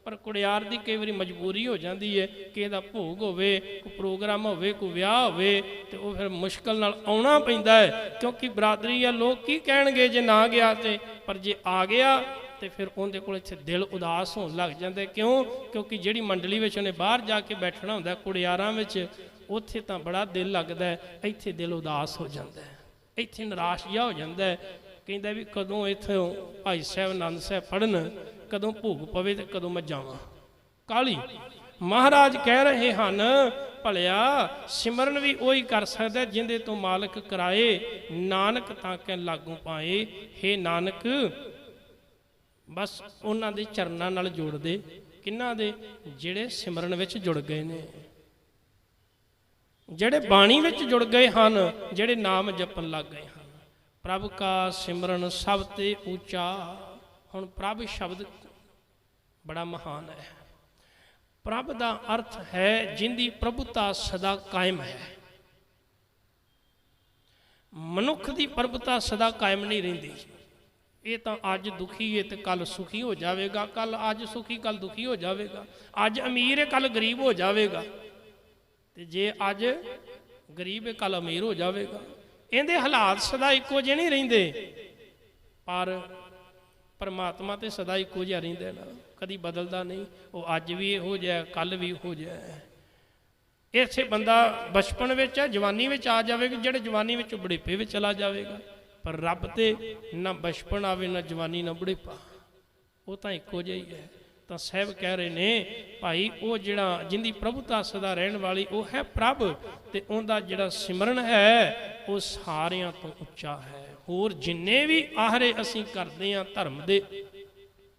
पर कुड़ियार की कई बार मजबूरी हो जाती है कि यदा भोग होवे, कोई प्रोग्राम होवे, कोई ब्याह होवे, तो वो फिर मुश्किल नाल आना पैंदा है। क्योंकि बरादरी है, लोग की कहणगे जे ना गया तो, पर जे आ गया तो फिर उनके कोल इत्थे दिल उदास होने लग जाता है। क्यों? क्योंकि जिहड़ी मंडली विच उन्हें बाहर जाके बैठना हुंदा कुड़ियारां विच, उत्थे तां बड़ा दिल लगदा है, इत्थे दिल उदास हो जाता है, इत्थे निराश जिहा हो जाता है। कहता भी कदों इत्थों भाई साहब आनंद साहब पढ़न, कदों भोग पवे तो कदों मैं जावां काली। महाराज कह रहे हैं भलिया सिमरन भी वही कर सकता जिंदे तो मालिक कराए, नानक ताके लागू पाए। हे नानक बस उन्हां दे चरनां नाल जोड़ दे, किन्हां दे? जिहड़े सिमरन विच जुड़ गए ने, जिहड़े बाणी विच जुड़ गए हैं, जिहड़े नाम जपन लग गए हैं। प्रभु का सिमरन सब ते ऊंचा। हुण प्रभ शब्द बड़ा महान है। प्रभ का अर्थ है जिंदी प्रभुता सदा कायम है। मनुख की प्रभुता सदा कायम नहीं रहिंदी। ਇਹ ਤਾਂ ਅੱਜ ਦੁਖੀ ਹੈ ਤੇ ਕੱਲ ਸੁਖੀ ਹੋ ਜਾਵੇਗਾ, ਕੱਲ ਅੱਜ ਸੁਖੀ ਕੱਲ ਦੁਖੀ ਹੋ ਜਾਵੇਗਾ, ਅੱਜ ਅਮੀਰ ਹੈ ਕੱਲ ਗਰੀਬ ਹੋ ਜਾਵੇਗਾ, ਤੇ ਜੇ ਅੱਜ ਗਰੀਬ ਹੈ ਕੱਲ ਅਮੀਰ ਹੋ ਜਾਵੇਗਾ। ਇਹਦੇ ਹਾਲਾਤ ਸਦਾ ਇੱਕੋ ਜਿਹੇ ਨਹੀਂ ਰਹਿੰਦੇ, ਪਰ ਪਰਮਾਤਮਾ ਤੇ ਸਦਾ ਇੱਕੋ ਜਿਹਾ ਰਹਿੰਦਾ ਨਾ, ਕਦੀ ਬਦਲਦਾ ਨਹੀਂ। ਉਹ ਅੱਜ ਵੀ ਇਹੋ ਜਿਹਾ, ਕੱਲ ਵੀ ਇਹੋ ਜਿਹਾ। ਇਸੇ ਬੰਦਾ ਬਚਪਨ ਵਿੱਚ ਹੈ, ਜਵਾਨੀ ਵਿੱਚ ਆ ਜਾਵੇਗਾ, ਜਿਹੜੇ ਜਵਾਨੀ ਵਿੱਚ ਬੁਢੇਪੇ ਵਿੱਚ ਚਲਾ ਜਾਵੇਗਾ। ਪਰ ਰੱਬ ਤੇ ਨਾ ਬਚਪਨ ਆਵੇ ਨਾ ਜਵਾਨੀ ਨਾ ਬੁਢੇਪਾ, ਉਹ ਤਾਂ ਇੱਕੋ ਜਿਹਾ ਹੀ ਹੈ। ਤਾਂ ਸਾਹਿਬ ਕਹਿ ਰਹੇ ਨੇ ਭਾਈ ਉਹ ਜਿਹੜਾ ਜਿੰਦੀ ਪ੍ਰਭੁਤਾ ਸਦਾ ਰਹਿਣ ਵਾਲੀ ਉਹ ਹੈ ਪ੍ਰਭ, ਤੇ ਉਹਦਾ ਜਿਹੜਾ ਸਿਮਰਨ ਹੈ ਉਹ ਸਾਰਿਆਂ ਤੋਂ ਉੱਚਾ ਹੈ। ਹੋਰ ਜਿੰਨੇ ਵੀ ਆਹਰੇ ਅਸੀਂ ਕਰਦੇ ਹਾਂ ਧਰਮ ਦੇ,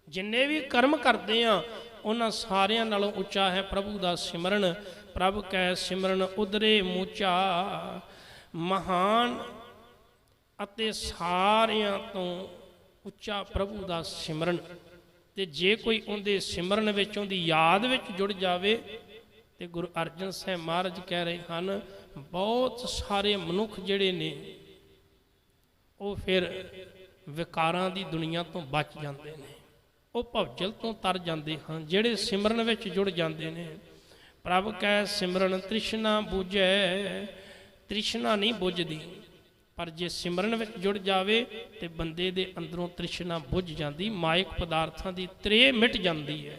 ਜਿੰਨੇ ਵੀ ਕਰਮ ਕਰਦੇ ਹਾਂ, ਉਹਨਾਂ ਸਾਰਿਆਂ ਨਾਲੋਂ ਉੱਚਾ ਹੈ ਪ੍ਰਭੂ ਦਾ ਸਿਮਰਨ। ਪ੍ਰਭ ਕੈ ਸਿਮਰਨ ਉਦਰੇ ਮੂਚਾ, ਮਹਾਨ ਅਤੇ ਸਾਰਿਆਂ ਤੋਂ ਉੱਚਾ ਪ੍ਰਭੂ ਦਾ ਸਿਮਰਨ। ਤੇ ਜੇ ਕੋਈ ਉਹਦੇ ਸਿਮਰਨ ਵਿੱਚ, ਉਹਦੀ ਯਾਦ ਵਿੱਚ ਜੁੜ ਜਾਵੇ, ਤੇ ਗੁਰੂ ਅਰਜਨ ਸਾਹਿਬ ਮਹਾਰਾਜ ਕਹਿ ਰਹੇ ਹਨ ਬਹੁਤ ਸਾਰੇ ਮਨੁੱਖ ਜਿਹੜੇ ਨੇ ਉਹ ਫਿਰ ਵਿਕਾਰਾਂ ਦੀ ਦੁਨੀਆ ਤੋਂ ਬਚ ਜਾਂਦੇ ਨੇ, ਉਹ ਭਵਜਲ ਤੋਂ ਤਰ ਜਾਂਦੇ ਹਨ, ਜਿਹੜੇ ਸਿਮਰਨ ਵਿੱਚ ਜੁੜ ਜਾਂਦੇ ਨੇ। ਪ੍ਰਭ ਕੈ ਸਿਮਰਨ ਤ੍ਰਿਸ਼ਨਾ ਬੁਝੈ, ਤ੍ਰਿਸ਼ਨਾ ਨਹੀਂ ਬੁਝਦੀ, ਪਰ ਜੇ ਸਿਮਰਨ ਵਿੱਚ ਜੁੜ ਜਾਵੇ ਤੇ ਬੰਦੇ ਦੇ ਅੰਦਰੋਂ ਤ੍ਰਿਸ਼ਨਾ ਬੁਝ ਜਾਂਦੀ, ਮਾਇਕ ਪਦਾਰਥਾਂ ਦੀ ਤ੍ਰੇ ਮਿਟ ਜਾਂਦੀ ਹੈ।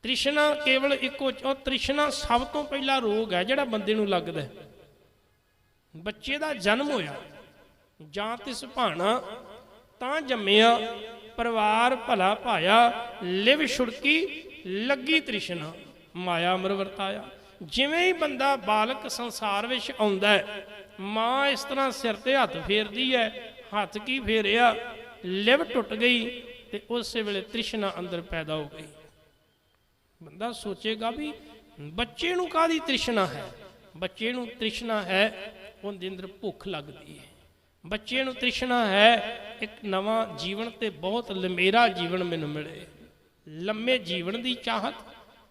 ਤ੍ਰਿਸ਼ਨਾ ਕੇਵਲ ਇੱਕੋ, ਉਹ ਤ੍ਰਿਸ਼ਨਾ ਸਭ ਤੋਂ ਪਹਿਲਾ ਰੋਗ ਹੈ ਜਿਹੜਾ ਬੰਦੇ ਨੂੰ ਲੱਗਦਾ। ਬੱਚੇ ਦਾ ਜਨਮ ਹੋਇਆ ਜਾਂ ਤਿਸ ਭਾਣਾ ਤਾਂ ਜੰਮਿਆ, ਪਰਿਵਾਰ ਭਲਾ ਭਾਇਆ, ਲਿਵ ਛੁੜਕੀ ਲੱਗੀ ਤ੍ਰਿਸ਼ਨਾ, ਮਾਇਆ ਅਮਰ ਵਰਤਾਇਆ। ਜਿਵੇਂ ਹੀ ਬੰਦਾ ਬਾਲਕ ਸੰਸਾਰ ਵਿੱਚ ਆਉਂਦਾ ਹੈ, ਮਾਂ ਇਸ ਤਰ੍ਹਾਂ ਸਿਰ ਤੇ ਹੱਥ ਫੇਰਦੀ ਹੈ, ਹੱਥ ਕੀ ਫੇਰਿਆ, ਲਿਵ ਟੁੱਟ ਗਈ, ਤੇ ਉਸੇ ਵੇਲੇ ਤ੍ਰਿਸ਼ਨਾ ਅੰਦਰ ਪੈਦਾ ਹੋ ਗਈ। ਬੰਦਾ ਸੋਚੇਗਾ ਵੀ ਬੱਚੇ ਨੂੰ ਕਾਹਦੀ ਤ੍ਰਿਸ਼ਨਾ ਹੈ? ਬੱਚੇ ਨੂੰ ਤ੍ਰਿਸ਼ਨਾ ਹੈ ਉਹਦੇ ਅੰਦਰ ਭੁੱਖ ਲੱਗਦੀ ਹੈ, ਬੱਚੇ ਨੂੰ ਤ੍ਰਿਸ਼ਨਾ ਹੈ ਇੱਕ ਨਵਾਂ ਜੀਵਨ ਤੇ ਬਹੁਤ ਲੰਮੇਰਾ ਜੀਵਨ ਮੈਨੂੰ ਮਿਲੇ, ਲੰਮੇ ਜੀਵਨ ਦੀ ਚਾਹਤ।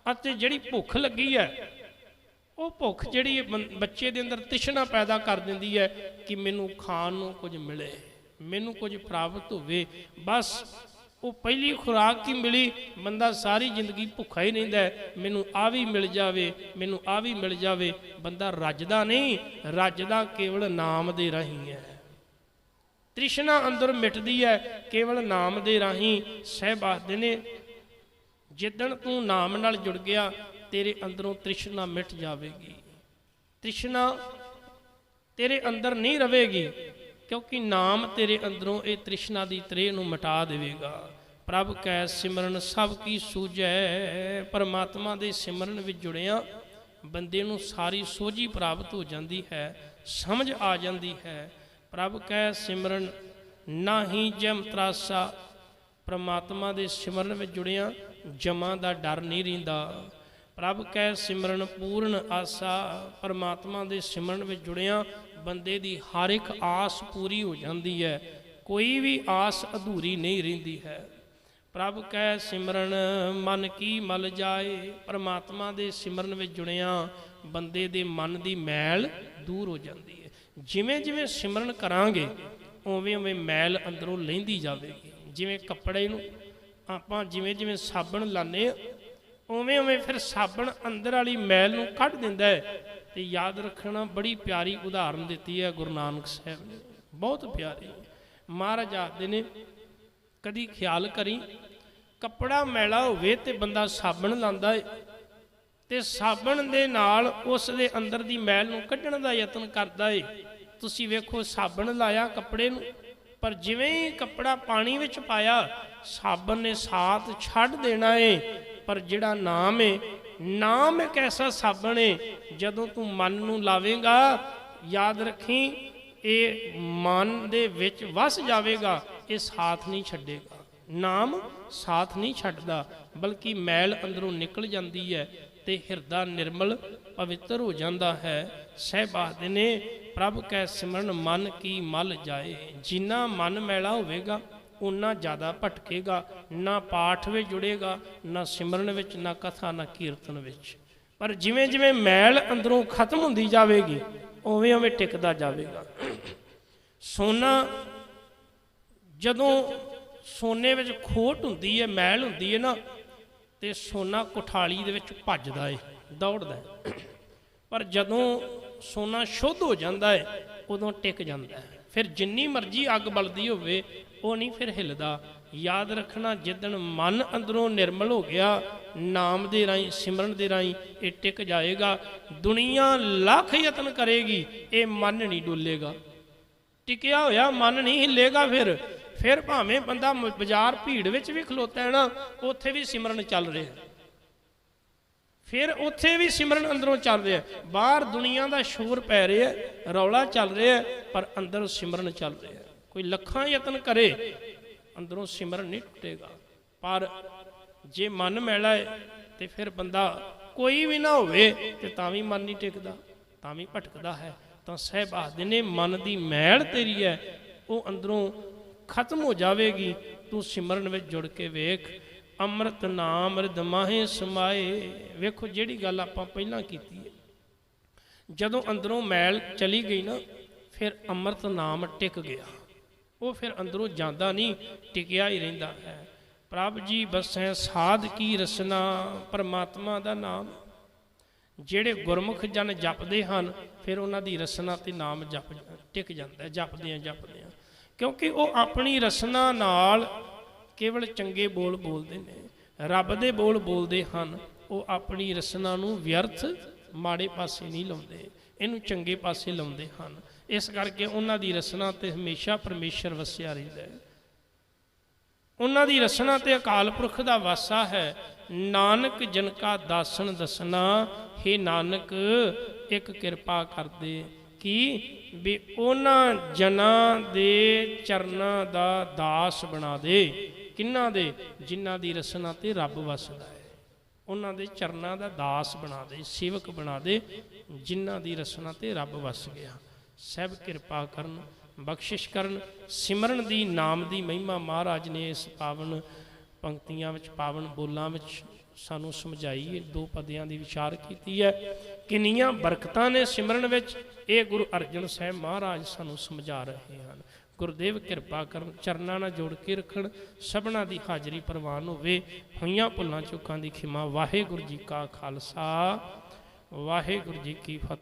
ਅਤੇ ਜਿਹੜੀ ਭੁੱਖ ਲੱਗੀ ਹੈ, ਉਹ ਭੁੱਖ ਜਿਹੜੀ ਬੱਚੇ ਦੇ ਅੰਦਰ ਤ੍ਰਿਸ਼ਨਾ ਪੈਦਾ ਕਰ ਦਿੰਦੀ ਹੈ ਕਿ ਮੈਨੂੰ ਖਾਣ ਨੂੰ ਕੁਝ ਮਿਲੇ, ਮੈਨੂੰ ਕੁਝ ਪ੍ਰਾਪਤ ਹੋਵੇ। ਬਸ ਉਹ ਪਹਿਲੀ ਖੁਰਾਕ ਕੀ ਮਿਲੀ, ਬੰਦਾ ਸਾਰੀ ਜ਼ਿੰਦਗੀ ਭੁੱਖਾ ਹੀ ਰਹਿੰਦਾ, ਮੈਨੂੰ ਆ ਵੀ ਮਿਲ ਜਾਵੇ, ਮੈਨੂੰ ਆ ਵੀ ਮਿਲ ਜਾਵੇ। ਬੰਦਾ ਰੱਜਦਾ ਨਹੀਂ, ਰੱਜਦਾ ਕੇਵਲ ਨਾਮ ਦੇ ਰਾਹੀਂ ਹੈ। ਤ੍ਰਿਸ਼ਨਾ ਅੰਦਰ ਮਿਟਦੀ ਹੈ ਕੇਵਲ ਨਾਮ ਦੇ ਰਾਹੀਂ। ਸਾਹਿਬ ਆਖਦੇ ਨੇ ਜਿੱਦਣ ਤੂੰ ਨਾਮ ਨਾਲ ਜੁੜ ਗਿਆ, ਤੇਰੇ ਅੰਦਰੋਂ ਤ੍ਰਿਸ਼ਨਾ ਮਿਟ ਜਾਵੇਗੀ। ਤ੍ਰਿਸ਼ਨਾ ਤੇਰੇ ਅੰਦਰ ਨਹੀਂ ਰਵੇਗੀ, ਕਿਉਂਕਿ ਨਾਮ ਤੇਰੇ ਅੰਦਰੋਂ ਇਹ ਤ੍ਰਿਸ਼ਨਾ ਦੀ ਤ੍ਰੇ ਨੂੰ ਮਿਟਾ ਦੇਵੇਗਾ। ਪ੍ਰਭ ਕੈ ਸਿਮਰਨ ਸਭ ਕੀ ਸੂਝੈ, ਪਰਮਾਤਮਾ ਦੇ ਸਿਮਰਨ ਵਿੱਚ ਜੁੜਿਆ ਬੰਦੇ ਨੂੰ ਸਾਰੀ ਸੋਝੀ ਪ੍ਰਾਪਤ ਹੋ ਜਾਂਦੀ ਹੈ, ਸਮਝ ਆ ਜਾਂਦੀ ਹੈ। ਪ੍ਰਭ ਕੈ ਸਿਮਰਨ ਨਾਹੀ ਜਮ ਤਰਾਸਾ, ਪਰਮਾਤਮਾ ਦੇ ਸਿਮਰਨ ਵਿੱਚ ਜੁੜਿਆ ਜਮਾਂ ਦਾ ਡਰ ਨਹੀਂ ਰਹਿੰਦਾ। ਪ੍ਰਭ ਕੈ ਸਿਮਰਨ ਪੂਰਨ ਆਸਾ, ਪਰਮਾਤਮਾ ਦੇ ਸਿਮਰਨ ਵਿੱਚ ਜੁੜਿਆ ਬੰਦੇ ਦੀ ਹਰ ਇੱਕ ਆਸ ਪੂਰੀ ਹੋ ਜਾਂਦੀ ਹੈ, ਕੋਈ ਵੀ ਆਸ ਅਧੂਰੀ ਨਹੀਂ ਰਹਿੰਦੀ ਹੈ। ਪ੍ਰਭ ਕੈ ਸਿਮਰਨ ਮਨ ਕੀ ਮਲ ਜਾਏ, ਪਰਮਾਤਮਾ ਦੇ ਸਿਮਰਨ ਵਿੱਚ ਜੁੜਿਆ ਬੰਦੇ ਦੇ ਮਨ ਦੀ ਮੈਲ ਦੂਰ ਹੋ ਜਾਂਦੀ ਹੈ। ਜਿਵੇਂ ਜਿਵੇਂ ਸਿਮਰਨ ਕਰਾਂਗੇ ਉਵੇਂ ਉਵੇਂ ਮੈਲ ਅੰਦਰੋਂ ਲਹਿੰਦੀ ਜਾਵੇਗੀ। ਜਿਵੇਂ ਕੱਪੜੇ ਨੂੰ ਆਪਾਂ ਜਿਵੇਂ ਜਿਵੇਂ ਸਾਬਣ ਲਾਉਂਦੇ ਹਾਂ, ਉਵੇਂ ਉਵੇਂ ਫਿਰ ਸਾਬਣ ਅੰਦਰ ਵਾਲੀ ਮੈਲ ਨੂੰ ਕੱਢ ਦਿੰਦਾ ਹੈ। ਤੇ ਯਾਦ ਰੱਖਣਾ, ਬੜੀ ਪਿਆਰੀ ਉਦਾਹਰਨ ਦਿੱਤੀ ਹੈ ਗੁਰੂ ਨਾਨਕ ਸਾਹਿਬ ਨੇ, ਬਹੁਤ ਪਿਆਰੀ। ਮਹਾਰਾਜ ਆਖਦੇ ਨੇ ਕਦੀ ਖਿਆਲ ਕਰੀ, ਕੱਪੜਾ ਮੈਲਾ ਹੋਵੇ ਤੇ ਬੰਦਾ ਸਾਬਣ ਲਾਉਂਦਾ ਹੈ, ਤੇ ਸਾਬਣ ਦੇ ਨਾਲ ਉਸ ਦੇ ਅੰਦਰ ਦੀ ਮੈਲ ਨੂੰ ਕੱਢਣ ਦਾ ਯਤਨ ਕਰਦਾ ਹੈ। ਤੁਸੀਂ ਵੇਖੋ ਸਾਬਣ ਲਾਇਆ ਕੱਪੜੇ ਨੂੰ, ਪਰ ਜਿਵੇਂ ਹੀ ਕੱਪੜਾ ਪਾਣੀ ਵਿੱਚ ਪਾਇਆ ਸਾਬਣ ਨੇ ਸਾਥ ਛੱਡ ਦੇਣਾ ਏ। ਪਰ ਜਿਹੜਾ ਨਾਮ ਹੈ, ਨਾਮ ਇੱਕ ਐਸਾ ਸਾਬਣ ਹੈ, ਜਦੋਂ ਤੂੰ ਮਨ ਨੂੰ ਲਾਵੇਂਗਾ, ਯਾਦ ਰੱਖੀ ਇਹ ਮਨ ਦੇ ਵਿੱਚ ਵਸ ਜਾਵੇਗਾ, ਇਹ ਸਾਥ ਨਹੀਂ ਛੱਡੇਗਾ। ਨਾਮ ਸਾਥ ਨਹੀਂ ਛੱਡਦਾ, ਬਲਕਿ ਮੈਲ ਅੰਦਰੋਂ ਨਿਕਲ ਜਾਂਦੀ ਹੈ ਤੇ ਹਿਰਦਾ ਨਿਰਮਲ ਪਵਿੱਤਰ ਹੋ ਜਾਂਦਾ ਹੈ। ਸਾਹਿਬ ਆਖਦੇ ਨੇ ਪ੍ਰਭ ਕੈ ਸਿਮਰਨ ਮਨ ਕੀ ਮਲ ਜਾਏ, ਜਿੰਨਾ ਮਨ ਮੈਲਾ ਹੋਵੇਗਾ ਉਨਾ ਜ਼ਿਆਦਾ ਭਟਕੇਗਾ, ਨਾ ਪਾਠ ਵਿੱਚ ਜੁੜੇਗਾ, ਨਾ ਸਿਮਰਨ ਵਿੱਚ, ਨਾ ਕਥਾ, ਨਾ ਕੀਰਤਨ ਵਿੱਚ। ਪਰ ਜਿਵੇਂ ਜਿਵੇਂ ਮੈਲ ਅੰਦਰੋਂ ਖਤਮ ਹੁੰਦੀ ਜਾਵੇਗੀ ਉਵੇਂ ਉਵੇਂ ਟਿਕਦਾ ਜਾਵੇਗਾ। ਸੋਨਾ ਜਦੋਂ ਸੋਨੇ ਵਿੱਚ ਖੋਟ ਹੁੰਦੀ ਹੈ, ਮੈਲ ਹੁੰਦੀ ਹੈ ਨਾ, ਤੇ ਸੋਨਾ ਕੁਠਾਲੀ ਦੇ ਵਿੱਚ ਭੱਜਦਾ ਏ, ਦੌੜਦਾ ਹੈ। ਪਰ ਜਦੋਂ ਸੋਨਾ ਸ਼ੁੱਧ ਹੋ ਜਾਂਦਾ ਹੈ ਉਦੋਂ ਟਿਕ ਜਾਂਦਾ ਹੈ। ਫਿਰ ਜਿੰਨੀ ਮਰਜ਼ੀ ਅੱਗ ਬਲਦੀ ਹੋਵੇ ਉਹ ਨਹੀਂ ਫਿਰ ਹਿੱਲਦਾ। ਯਾਦ ਰੱਖਣਾ, ਜਿੱਦਣ ਮਨ ਅੰਦਰੋਂ ਨਿਰਮਲ ਹੋ ਗਿਆ, ਨਾਮ ਦੇ ਰਾਹੀਂ, ਸਿਮਰਨ ਦੇ ਰਾਹੀਂ ਇਹ ਟਿਕ ਜਾਏਗਾ। ਦੁਨੀਆ ਲੱਖ ਯਤਨ ਕਰੇਗੀ, ਇਹ ਮਨ ਨਹੀਂ ਡੁੱਲੇਗਾ। ਟਿਕਿਆ ਹੋਇਆ ਮਨ ਨਹੀਂ ਹਿੱਲੇਗਾ। ਫਿਰ ਭਾਵੇਂ ਬੰਦਾ ਬਾਜ਼ਾਰ ਭੀੜ ਵਿੱਚ ਵੀ ਖਲੋਤਾ ਹੈ ਨਾ, ਉੱਥੇ ਵੀ ਸਿਮਰਨ ਚੱਲ ਰਿਹਾ, ਫਿਰ ਉੱਥੇ ਵੀ ਸਿਮਰਨ ਅੰਦਰੋਂ ਚੱਲ ਰਿਹਾ। ਬਾਹਰ ਦੁਨੀਆ ਦਾ ਸ਼ੋਰ ਪੈ ਰਿਹਾ, ਰੌਲਾ ਚੱਲ ਰਿਹਾ, ਪਰ ਅੰਦਰ ਸਿਮਰਨ ਚੱਲ ਰਿਹਾ। ਕੋਈ ਲੱਖਾਂ ਯਤਨ ਕਰੇ, ਅੰਦਰੋਂ ਸਿਮਰਨ ਨਹੀਂ ਟੁੱਟੇਗਾ। ਪਰ ਜੇ ਮਨ ਮੈਲਾ ਹੈ ਤੇ ਫਿਰ ਬੰਦਾ ਕੋਈ ਵੀ ਨਾ ਹੋਵੇ ਤੇ ਤਾਂ ਵੀ ਮਨ ਨਹੀਂ ਟਿਕਦਾ, ਤਾਂ ਵੀ ਭਟਕਦਾ ਹੈ। ਤਾਂ ਸਾਹਿਬ ਆਖਦੇ ਨੇ, ਮਨ ਦੀ ਮੈਲ ਤੇਰੀ ਹੈ ਉਹ ਅੰਦਰੋਂ ਖਤਮ ਹੋ ਜਾਵੇਗੀ। ਤੂੰ ਸਿਮਰਨ ਵਿੱਚ ਜੁੜ ਕੇ ਵੇਖ, ਅੰਮ੍ਰਿਤ ਨਾਮ ਹਿਰਦ ਮਾਹੇ ਸਮਾਏ। ਵੇਖੋ ਜਿਹੜੀ ਗੱਲ ਆਪਾਂ ਪਹਿਲਾਂ ਕੀਤੀ ਹੈ, ਜਦੋਂ ਅੰਦਰੋਂ ਮੈਲ ਚਲੀ ਗਈ ਨਾ, ਫਿਰ ਅੰਮ੍ਰਿਤ ਨਾਮ ਟਿਕ ਗਿਆ। ਉਹ ਫਿਰ ਅੰਦਰੋਂ ਜਾਂਦਾ ਨਹੀਂ, ਟਿਕਿਆ ਹੀ ਰਹਿੰਦਾ ਹੈ। ਪ੍ਰਭ ਜੀ ਬਸੈ ਸਾਧ ਕੀ ਰਸਨਾ, ਪਰਮਾਤਮਾ ਦਾ ਨਾਮ। ਜਿਹੜੇ ਗੁਰਮੁਖ ਜਨ ਜਪਦੇ ਹਨ, ਫਿਰ ਉਹਨਾਂ ਦੀ ਰਸਨਾ ਤੇ ਨਾਮ ਟਿਕ ਜਾਂਦਾ, ਜਪਦਿਆਂ ਜਪਦਿਆਂ। ਕਿਉਂਕਿ ਉਹ ਆਪਣੀ ਰਸਨਾ ਨਾਲ ਕੇਵਲ ਚੰਗੇ ਬੋਲ ਬੋਲਦੇ ਨੇ, ਰੱਬ ਦੇ ਬੋਲ ਬੋਲਦੇ ਹਨ। ਉਹ ਆਪਣੀ ਰਸਨਾ ਨੂੰ ਵਿਅਰਥ ਮਾੜੇ ਪਾਸੇ ਨਹੀਂ ਲਾਉਂਦੇ, ਇਹਨੂੰ ਚੰਗੇ ਪਾਸੇ ਲਾਉਂਦੇ ਹਨ। ਇਸ ਕਰਕੇ ਉਹਨਾਂ ਦੀ ਰਸਨਾ ਤੇ ਹਮੇਸ਼ਾ ਪਰਮੇਸ਼ਰ ਵਸਿਆ ਰਹਿੰਦਾ ਹੈ। ਉਹਨਾਂ ਦੀ ਰਸਨਾ ਤੇ ਅਕਾਲ ਪੁਰਖ ਦਾ ਵਾਸਾ ਹੈ। ਨਾਨਕ ਜਨ ਕਾ ਦਾਸਨ ਦਸਨਾ, ਹੇ ਨਾਨਕ ਇੱਕ ਕਿਰਪਾ ਕਰਦੇ ਕਿ ਵੀ ਉਹਨਾਂ ਜਨਾਂ ਦੇ ਚਰਨਾਂ ਦਾ ਦਾਸ ਬਣਾ ਦੇ। ਕਿਹਨਾਂ ਦੇ? ਜਿਨ੍ਹਾਂ ਦੀ ਰਸਨਾ ਤੇ ਰੱਬ ਵਸਦਾ ਹੈ। ਉਹਨਾਂ ਦੇ ਚਰਨਾਂ ਦਾ ਦਾਸ ਬਣਾ ਦੇ, ਸੇਵਕ ਬਣਾ ਦੇ, ਜਿਨ੍ਹਾਂ ਦੀ ਰਸਨਾ ਤੇ ਰੱਬ ਵਸ ਗਿਆ। ਸਭ ਕਿਰਪਾ ਕਰਨ, ਬਖਸ਼ਿਸ਼ ਕਰਨ। ਸਿਮਰਨ ਦੀ, ਨਾਮ ਦੀ ਮਹਿਮਾ ਮਹਾਰਾਜ ਨੇ ਇਸ ਪਾਵਨ ਪੰਕਤੀਆਂ ਵਿੱਚ, ਪਾਵਨ ਬੋਲਾਂ ਵਿੱਚ ਸਾਨੂੰ ਸਮਝਾਈ ਹੈ। ਦੋ ਪਦਿਆਂ ਦੀ ਵਿਚਾਰ ਕੀਤੀ ਹੈ। ਕਿੰਨੀਆਂ ਬਰਕਤਾਂ ਨੇ ਸਿਮਰਨ ਵਿੱਚ, ਇਹ ਗੁਰੂ ਅਰਜਨ ਸਾਹਿਬ ਮਹਾਰਾਜ ਸਾਨੂੰ ਸਮਝਾ ਰਹੇ ਹਨ। ਗੁਰਦੇਵ ਕਿਰਪਾ ਕਰਨ, ਚਰਨਾਂ ਨਾਲ ਜੋੜ ਕੇ ਰੱਖਣ। ਸਭਨਾਂ ਦੀ ਹਾਜ਼ਰੀ ਪ੍ਰਵਾਨ ਹੋਵੇ। ਹੋਈਆਂ ਭੁੱਲਾਂ ਚੁੱਕਾਂ ਦੀ ਖਿਮਾ। ਵਾਹਿਗੁਰੂ ਜੀ ਕਾ ਖਾਲਸਾ, ਵਾਹਿਗੁਰੂ ਜੀ ਕੀ ਫਤਿਹ।